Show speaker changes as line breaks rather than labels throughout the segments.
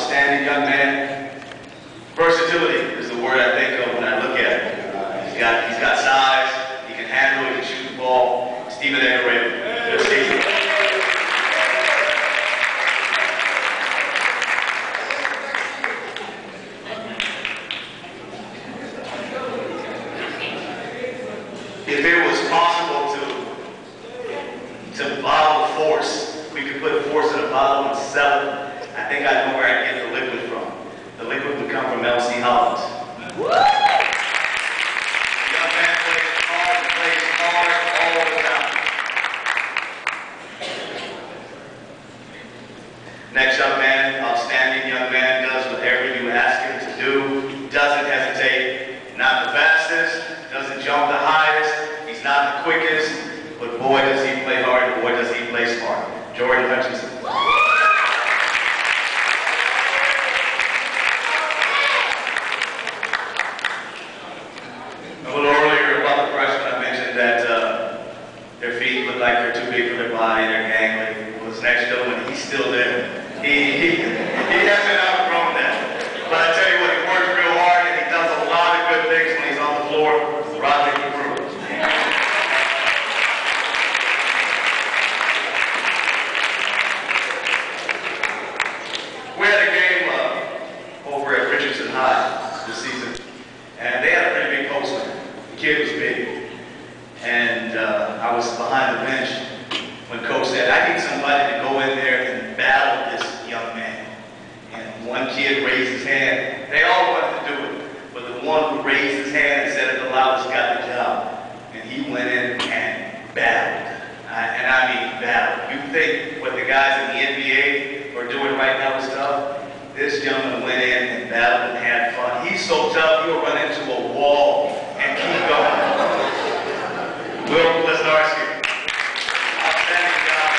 outstanding young man. Versatility is the word I think of when I look at him. He's got size, he can handle it, he can shoot the ball. Stephen A. Good season. If it was possible to bottle force, we could put force in a bottle and sell it. I think I know where I'd get the liquid from. The liquid would come from L.C. Hollins. The young man plays hard all the time. Next young man, outstanding young man, does whatever you ask him to do. Doesn't hesitate. Not the fastest, doesn't jump the highest. He's not the quickest, but boy does he play hard and boy does he play smart. Jordan Hutchinson. A little earlier about the freshmen, I mentioned that their feet look like they're too big for their body, they're gangly. Well, this next gentleman, he's still there. He hasn't outgrown that. But I tell you what, he works real hard and he does a lot of good things when he's on the floor. Rodney Crew. We had a game over at Richardson High this season, and they had a pretty big postman. The kid was big, and I was behind the bench when Coach said, I need somebody to go in there and battle this young man. And one kid raised his hand. They all wanted to do it, but the one who raised his hand and said it the loudest got the job. And he went in and battled. And I mean battled. You think what the guys in the NBA are doing right now is tough? This gentleman went in and battled and had fun. He's so tough, he'll run into a wall and keep going. Will Blesnarski. Outstanding job.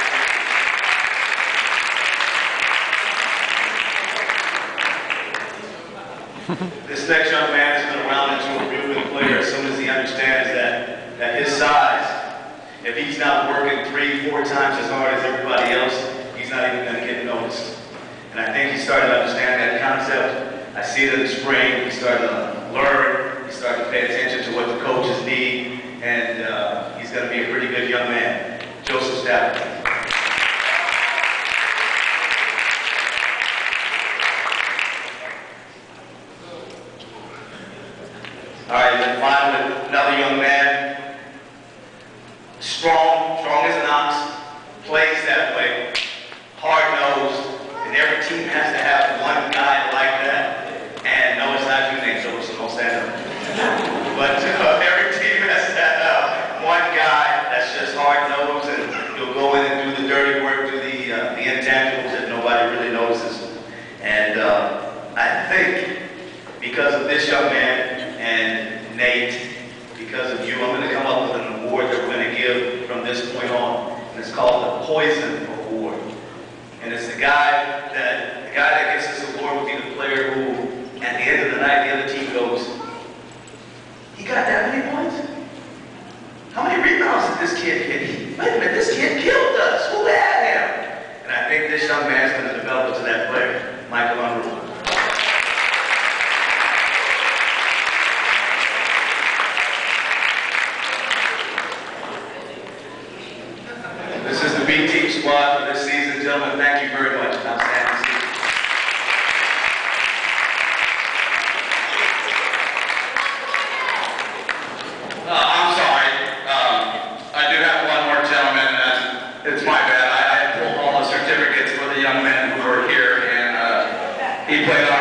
This next young man is going to round into a real good player as soon as he understands that his size, if he's not working 3-4 times as hard as everybody else, he's not even going to get noticed. And I think he's starting to understand that concept. I see it in the spring. He's starting to learn. He's starting to pay attention to what the coaches need. And he's going to be a pretty good young man. Joseph Stafford. All right, then finally, another young man. Strong as an ox. Plays that way. Hard-nosed. And every team has to have one guy like that. And no, it's not you, Nate, so don't stand up. But every team has to have one guy that's just hard-nosed, and he'll go in and do the dirty work, do the intangibles that nobody really notices. And I think because of this young man and Nate, because of you, I'm going to come up with an award that we're going to give from this point on. And it's called the Poison Award. And it's the guy that gets this award will be the player who, at the end of the night, the other team goes, he got that many points? How many rebounds did this kid get? Wait a minute, this kid killed us. Who had him? And I think this young man is going to develop into that player, Michael Unruh. This is the B team squad for this season, gentlemen. Thank you very much. Outstanding season. I'm sorry. I do have one more gentleman, and it's my bad. I pulled all the certificates for the young men who were here, and he played on